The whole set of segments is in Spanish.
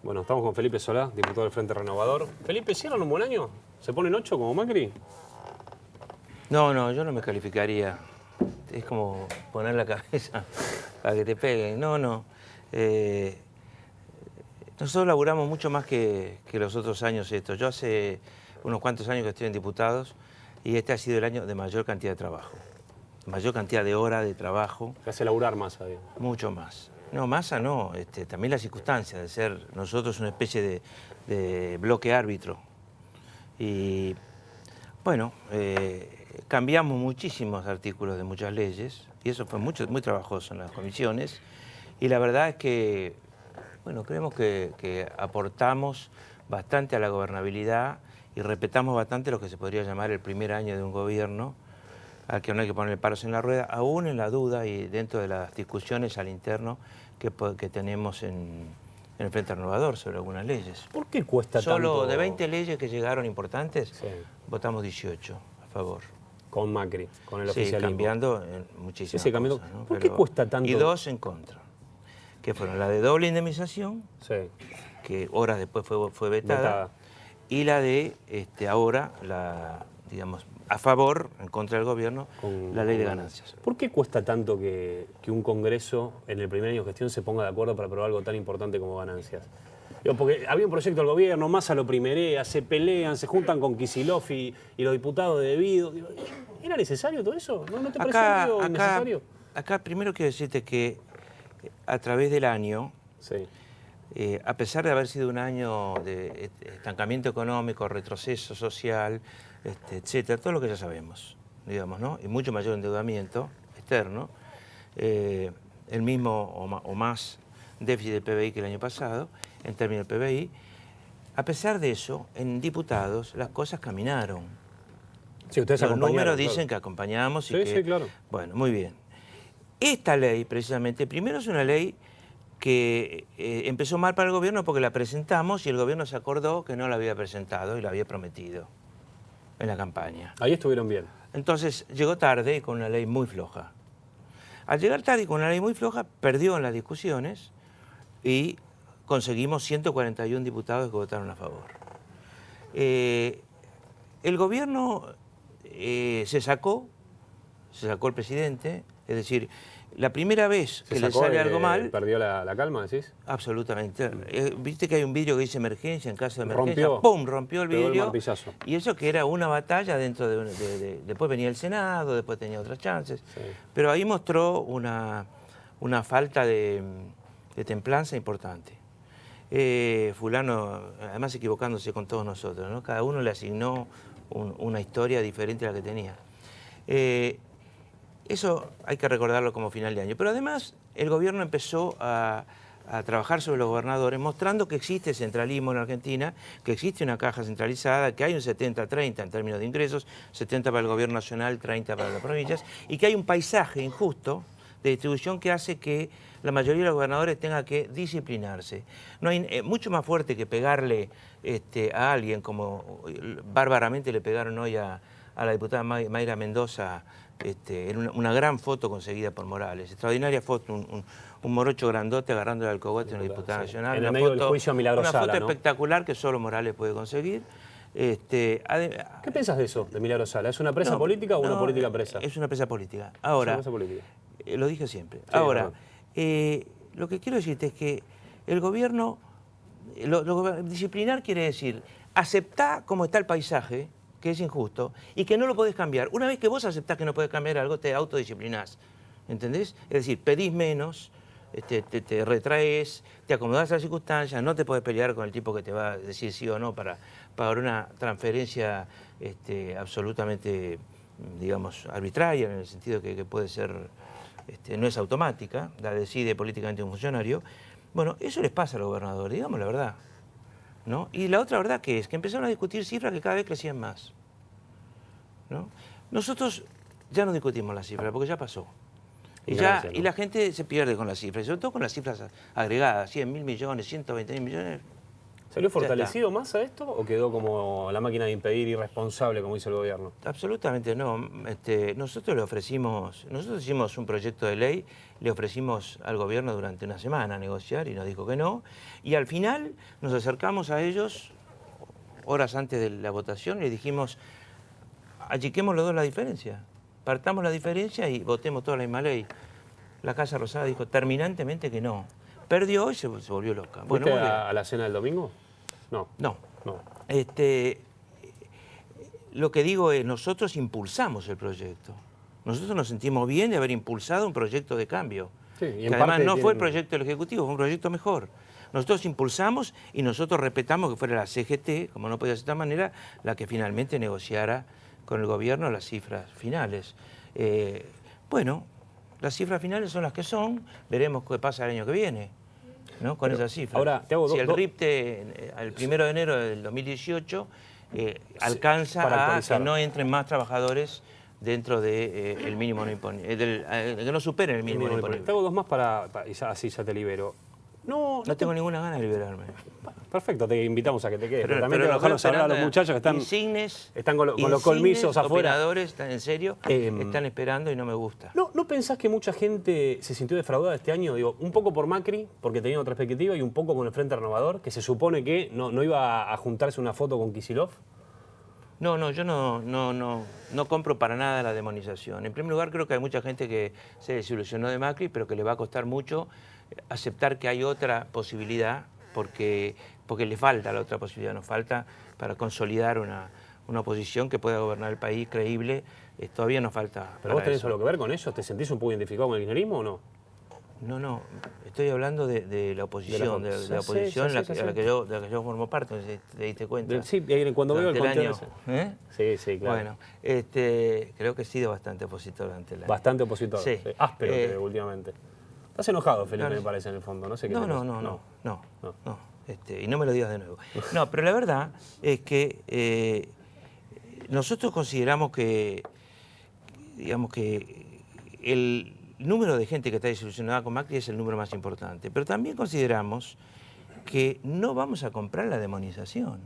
Bueno, estamos con Felipe Solá, diputado del Frente Renovador. Felipe, ¿cierran un buen año? ¿Se ponen 8 como Macri? No, yo no me calificaría. Es como poner la cabeza para que te peguen. No. Nosotros laburamos mucho más que los otros años estos. Yo hace unos cuantos años que estoy en diputados y este ha sido el año de mayor cantidad de trabajo. Mayor cantidad de horas de trabajo. Te hace laburar más, ¿sabes? Mucho más. No, masa no. También la circunstancia de ser nosotros una especie de bloque árbitro. Y bueno, cambiamos muchísimos artículos de muchas leyes y eso fue muy trabajoso en las comisiones. Y la verdad es que, bueno, creemos que aportamos bastante a la gobernabilidad y respetamos bastante lo que se podría llamar el primer año de un gobierno, al que no hay que ponerle palos en la rueda, aún en la duda y dentro de las discusiones al interno que tenemos en el Frente Renovador sobre algunas leyes. ¿Por qué cuesta tanto? Solo de 20 leyes que llegaron importantes, Sí. votamos 18 a favor. Con Macri, con el Sí, oficialismo. cambiando muchísimas cambiando. cosas, ¿no? ¿Por qué cuesta tanto? Y 2 en contra, que fueron la de doble indemnización, Sí. que horas después fue vetada, y la de ahora, digamos, a favor, en contra del gobierno, la ley de ganancias. ¿Por qué cuesta tanto que un Congreso en el primer año de gestión se ponga de acuerdo para aprobar algo tan importante como ganancias? Digo, porque había un proyecto del gobierno, Massa lo primerea, se pelean, se juntan con Kicillof y los diputados de Debido. Digo, ¿era necesario todo eso? ¿No te pareció innecesario? Acá primero quiero decirte que a través del año, Sí. a pesar de haber sido un año de estancamiento económico, retroceso social, etcétera, todo lo que ya sabemos, digamos, ¿no? Y mucho mayor endeudamiento externo, el mismo o más déficit del PBI que el año pasado, en términos del PBI. A pesar de eso, en diputados las cosas caminaron. Sí, ustedes Los acompañaron, números claro. dicen que acompañamos y Sí, que... sí, claro. Bueno, muy bien. Esta ley, precisamente, primero es una ley que empezó mal para el gobierno porque la presentamos y el gobierno se acordó que no la había presentado y la había prometido en la campaña. Ahí estuvieron bien. Entonces llegó tarde y con una ley muy floja. Al llegar tarde y con una ley muy floja, perdió en las discusiones y conseguimos 141 diputados que votaron a favor. El gobierno se sacó el presidente, es decir, la primera vez que le sale algo mal... ¿Perdió la calma, decís? Absolutamente. Viste que hay un vidrio que dice emergencia, en caso de emergencia. Rompió. ¡Pum! Rompió el Pegó el vidrio. martillazo. Y eso que era una batalla dentro después venía el Senado, después tenía otras chances. Sí. Pero ahí mostró una falta de templanza importante. Fulano, además equivocándose con todos nosotros, ¿no? Cada uno le asignó una historia diferente a la que tenía. Eso hay que recordarlo como final de año. Pero además el gobierno empezó a trabajar sobre los gobernadores, mostrando que existe centralismo en Argentina, que existe una caja centralizada, que hay un 70-30 en términos de ingresos, 70 para el gobierno nacional, 30 para las provincias, y que hay un paisaje injusto de distribución que hace que la mayoría de los gobernadores tenga que disciplinarse. No hay mucho más fuerte que pegarle a alguien, como bárbaramente le pegaron hoy a la diputada Mayra Mendoza, en una gran foto conseguida por Morales. Extraordinaria foto, un morocho grandote agarrándole al cogote a una diputada nacional. En el medio del juicio a Milagro Una Sala, foto ¿no? espectacular que solo Morales puede conseguir. ¿Qué piensas de eso, de Milagro Sala? ¿Es una presa política o una política presa? Es una presa política. Ahora, es una presa política. Lo dije siempre. Sí, ahora, lo que quiero decirte es que el gobierno, disciplinar quiere decir aceptar cómo está el paisaje, que es injusto, y que no lo podés cambiar. Una vez que vos aceptás que no podés cambiar algo, te autodisciplinás. ¿Entendés? Es decir, pedís menos, te retraes, te acomodás a las circunstancias, no te podés pelear con el tipo que te va a decir sí o no para pagar una transferencia absolutamente, digamos, arbitraria, en el sentido que puede ser, no es automática, la decide políticamente un funcionario. Bueno, eso les pasa a los gobernadores, digamos la verdad, ¿no? Y la otra verdad que es que empezaron a discutir cifras que cada vez crecían más, ¿no? Nosotros ya no discutimos las cifras porque ya pasó. Y la gente se pierde con las cifras, sobre todo con las cifras agregadas, 100.000 millones, 120.000 millones. ¿Salió Ya está. fortalecido más a esto o quedó como la máquina de impedir irresponsable, como dice el gobierno? Absolutamente no. Nosotros hicimos un proyecto de ley, le ofrecimos al gobierno durante una semana a negociar y nos dijo que no. Y al final nos acercamos a ellos horas antes de la votación y le dijimos, achiquemos los dos la diferencia, partamos la diferencia y votemos toda la misma ley. La Casa Rosada dijo terminantemente que no. Perdió y se volvió loca. Bueno, ¿Fuiste muy bien. a la cena del domingo? No. No. No. Lo que digo es, nosotros impulsamos el proyecto. Nosotros nos sentimos bien de haber impulsado un proyecto de cambio. Sí, y en que además parte no fue el tienen- proyecto del Ejecutivo, fue un proyecto mejor. Nosotros impulsamos y nosotros respetamos que fuera la CGT, como no podía ser de esta manera, la que finalmente negociara con el gobierno las cifras finales. Bueno, las cifras finales son las que son, veremos qué pasa el año que viene, ¿no? Con esas cifras. ahora, te hago si dos- el RIPTE, el 1 de enero del 2018, alcanza para a que actualizar. no entren más trabajadores dentro del mínimo no imponible, que no superen el mínimo no imponible. Te hago dos más y así ya te libero. No, No tengo ninguna gana de liberarme. perfecto, te invitamos a que te quedes. Pero, también pero te los dejarlos veo hablar a los esperando muchachos que están, insignes, están con los insignes colmillos afuera. opinadores, están en serio, están esperando y no me gusta. ¿No pensás que mucha gente se sintió defraudada este año? Digo, un poco por Macri, porque tenía otra perspectiva, y un poco con el Frente Renovador, que se supone que no iba a juntarse una foto con Kicillof. No, yo no compro para nada la demonización. En primer lugar, creo que hay mucha gente que se desilusionó de Macri, pero que le va a costar mucho aceptar que hay otra posibilidad, porque le falta la otra posibilidad, nos falta para consolidar una oposición que pueda gobernar el país creíble. Todavía nos falta. ¿Pero vos para tenés eso. algo que ver con eso? ¿Te sentís un poco identificado con el kirchnerismo o no? No, estoy hablando de la oposición, de la Ya sé, oposición ya sé, ya de la sé. que yo formo parte, no sé si te diste cuenta. Sí, cuando veo el Durante conteo... año. Sí, claro. Bueno, creo que he sido bastante opositor durante el año. Bastante opositor. Sí. Áspero te veo últimamente. Estás enojado, Felipe, claro. me parece, en el fondo. No sé qué No, te pasa. no. Y no me lo digas de nuevo. No, pero la verdad es que nosotros consideramos que, digamos que el número de gente que está desilusionada con Macri es el número más importante. Pero también consideramos que no vamos a comprar la demonización.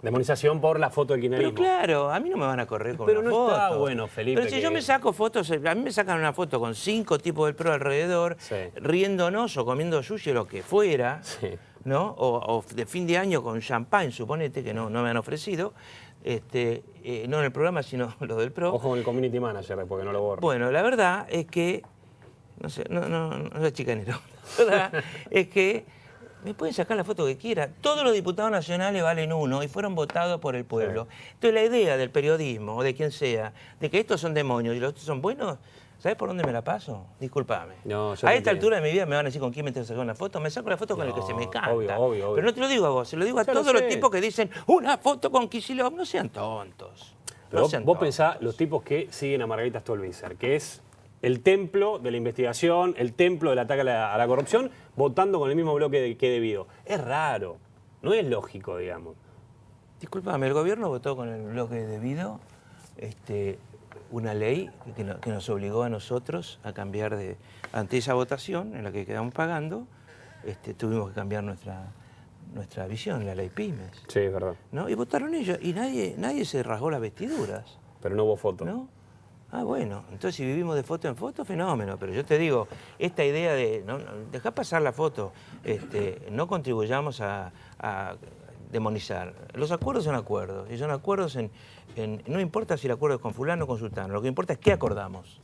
Demonización por la foto del Pero kirchnerismo. claro, a mí no me van a correr con Pero una no foto. está bueno, Felipe, Pero si que- yo me saco fotos, a mí me sacan una foto con 5 tipos del PRO alrededor, Sí. riéndonos o comiendo sushi o lo que fuera, Sí. ¿no? O de fin de año con champán, suponete, que no me han ofrecido, no en el programa, sino lo del PRO. Ojo con el community manager, porque no lo borro. Bueno, la verdad es que, no sé, no es chicanero, la verdad es que me pueden sacar la foto que quieran. Todos los diputados nacionales valen uno y fueron votados por el pueblo. Entonces la idea del periodismo o de quien sea, de que estos son demonios y los otros son buenos, ¿sabes por dónde me la paso? Discúlpame. No, yo a te esta entiendo. altura de mi vida me van a decir con quién me tengo que sacar una foto. Me saco la foto con el que se me canta. obvio. Pero no te lo digo a vos, se lo digo a Ya lo todos los sé. tipos que dicen una foto con Kicillof. No sean tontos. Pero No sean vos tontos. pensás los tipos que siguen a Margarita Stolbizer, que es el templo de la investigación, el templo del ataque a la corrupción, votando con el mismo bloque que debido. Es raro, no es lógico, digamos. Disculpame, el gobierno votó con el bloque debido una ley que nos obligó a nosotros a cambiar ante esa votación en la que quedamos pagando, tuvimos que cambiar nuestra visión, la ley Pymes. Sí, es verdad. ¿No? Y votaron ellos y nadie se rasgó las vestiduras. Pero no hubo foto. ¿No? Ah, bueno, entonces si vivimos de foto en foto, fenómeno. Pero yo te digo, esta idea de dejar pasar la foto, no contribuyamos a demonizar. Los acuerdos son acuerdos, y son acuerdos no importa si el acuerdo es con fulano o con sultano, lo que importa es qué acordamos,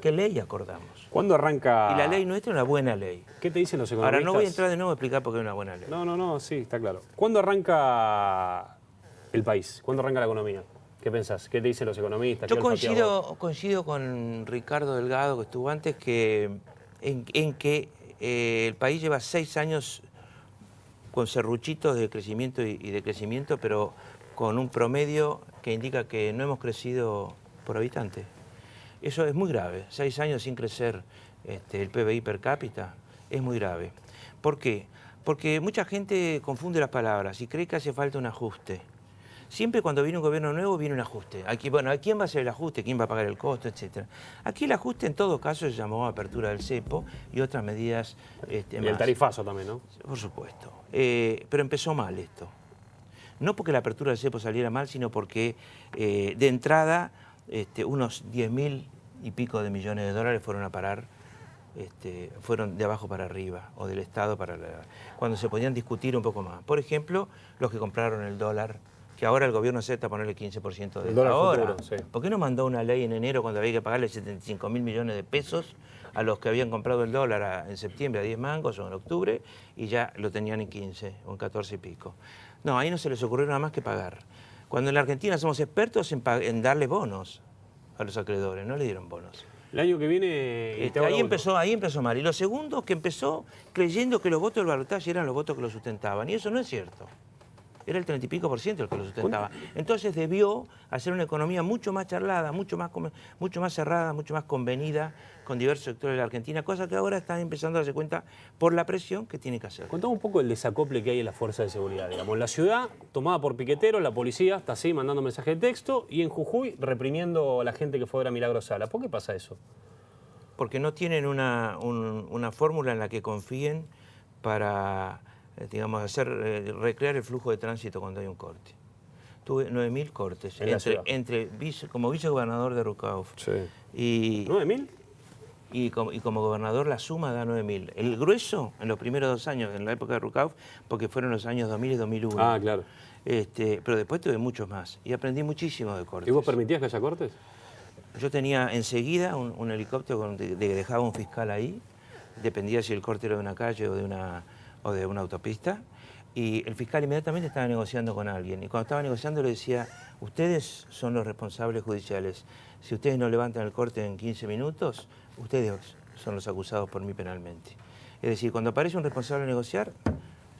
qué ley acordamos. ¿Cuándo arranca...? Y la ley nuestra es una buena ley. ¿Qué te dicen los economistas? Ahora no voy a entrar de nuevo a explicar por qué es una buena ley. No, sí, está claro. ¿Cuándo arranca el país? ¿Cuándo arranca la economía? ¿Qué pensás? ¿Qué te dicen los economistas? Yo ¿Qué olfateás vos? coincido con Ricardo Delgado, que estuvo antes, en que el país lleva 6 años con serruchitos de crecimiento y decrecimiento, pero con un promedio que indica que no hemos crecido por habitante. Eso es muy grave. 6 años sin crecer el PBI per cápita es muy grave. ¿Por qué? Porque mucha gente confunde las palabras y cree que hace falta un ajuste. Siempre cuando viene un gobierno nuevo viene un ajuste. Aquí, bueno, ¿a quién va a hacer el ajuste? ¿Quién va a pagar el costo? Etcétera. Aquí el ajuste en todo caso se llamó apertura del cepo y otras medidas Y más. el tarifazo también, ¿no? Por supuesto. Pero empezó mal esto. No porque la apertura del cepo saliera mal, sino porque de entrada unos 10.000 y pico de millones de dólares fueron a parar, fueron de abajo para arriba, o del Estado para cuando se podían discutir un poco más. Por ejemplo, los que compraron el dólar, que ahora el gobierno acepta ponerle 15% de El dólar ahora. futuro, sí. ¿Por qué no mandó una ley en enero cuando había que pagarle 75.000 millones de pesos a los que habían comprado el dólar en septiembre a 10 mangos o en octubre y ya lo tenían en 15 o en 14 y pico? No, ahí no se les ocurrió nada más que pagar. Cuando en la Argentina somos expertos en darle bonos a los acreedores, no le dieron bonos. El año que viene... Ahí empezó mal. Y lo segundo, que empezó creyendo que los votos del balotaje eran los votos que lo sustentaban. Y eso no es cierto. Era el 30 y pico % el que lo sustentaba. Entonces debió hacer una economía mucho más charlada, mucho más cerrada, mucho más convenida con diversos sectores de la Argentina, cosa que ahora están empezando a darse cuenta por la presión que tiene que hacer. Contame un poco el desacople que hay en las fuerzas de seguridad. Digamos, la ciudad tomada por piqueteros, la policía está así mandando mensajes de texto y en Jujuy reprimiendo a la gente que fue a ver a Milagro Sala. ¿Por qué pasa eso? Porque no tienen una fórmula en la que confíen para, digamos, recrear el flujo de tránsito cuando hay un corte. Tuve 9.000 cortes como vicegobernador de Rucauf. Sí. Y, ¿9.000? Y como gobernador la suma da 9.000. El grueso en los primeros 2 años, en la época de Rucauf, porque fueron los años 2000 y 2001. Ah, claro. Pero después tuve muchos más y aprendí muchísimo de cortes. ¿Y vos permitías que haya cortes? Yo tenía enseguida un helicóptero que dejaba un fiscal ahí, dependía si el corte era de una calle o de una autopista, y el fiscal inmediatamente estaba negociando con alguien. Y cuando estaba negociando le decía, ustedes son los responsables judiciales, si ustedes no levantan el corte en 15 minutos, ustedes son los acusados por mí penalmente. Es decir, cuando aparece un responsable a negociar,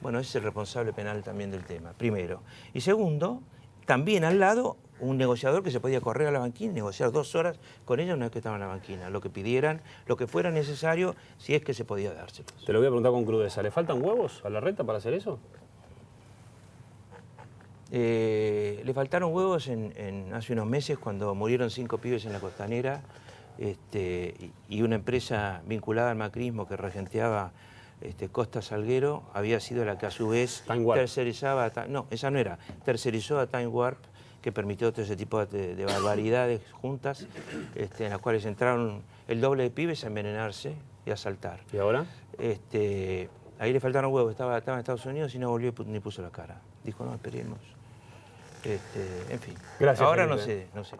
bueno, ese es el responsable penal también del tema, primero. Y segundo, también al lado, un negociador que se podía correr a la banquina y negociar 2 horas con ellos una vez que estaban en la banquina. Lo que pidieran, lo que fuera necesario, si es que se podía dárselos. Te lo voy a preguntar con crudeza. ¿Le faltan huevos a la reta para hacer eso? Le faltaron huevos hace unos meses cuando murieron 5 pibes en la Costanera y una empresa vinculada al macrismo que regenteaba Costa Salguero había sido la que a su vez tercerizaba, no, esa no era, tercerizó a Time Warp, que permitió todo ese tipo de barbaridades juntas, en las cuales entraron el doble de pibes a envenenarse y a saltar. ¿Y ahora? Ahí le faltaron huevos, estaba en Estados Unidos y no volvió ni puso la cara. Dijo, no, esperemos. En fin. Gracias, ahora Felipe. no sé.